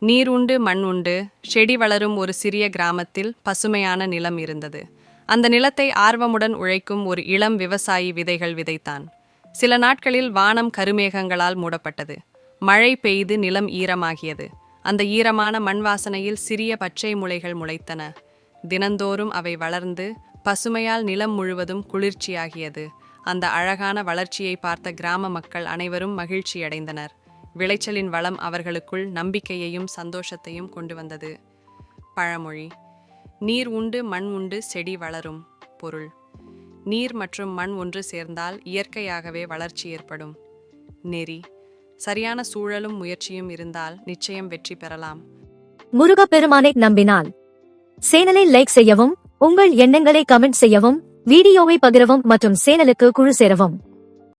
நீர் உண்டு மண் உண்டு செடி வளரும் ஒரு சிறிய கிராமத்தில் பசுமையான நிலம் இருந்தது. அந்த நிலத்தை ஆர்வமுடன் உழைக்கும் ஒரு இளம் விவசாயி விதைகள் விதைத்தான். சில நாட்களில் வானம் கருமேகங்களால் மூடப்பட்டது. மழை பெய்து நிலம் ஈரமாகியது. அந்த ஈரமான மண் வாசனையில் சிறிய பச்சை முளைகள் முளைத்தன. தினந்தோறும் அவை வளர்ந்து பசுமையால் நிலம் முழுவதும் குளிர்ச்சியாகியது. அந்த அழகான வளர்ச்சியை பார்த்த கிராம மக்கள் அனைவரும் மகிழ்ச்சியடைந்தனர். விளைச்சலின் வளம் அவர்களுக்குள் நம்பிக்கையையும் சந்தோஷத்தையும் கொண்டு வந்தது. பழமொழி: நீர் உண்டு மண் உண்டு செடி வளரும். பொருள்: நீர் மற்றும் மண் ஒன்று சேர்ந்தால் இயற்கையாகவே வளர்ச்சி ஏற்படும். நெறி: சரியான சூழலும் முயற்சியும் இருந்தால் நிச்சயம் வெற்றி பெறலாம். முருகப்பெருமானை நம்பினால் சேனலை லைக் செய்யவும், உங்கள் எண்ணங்களை கமெண்ட் செய்யவும், வீடியோவை பகிரவும் மற்றும் சேனலுக்கு குழு சேரவும்.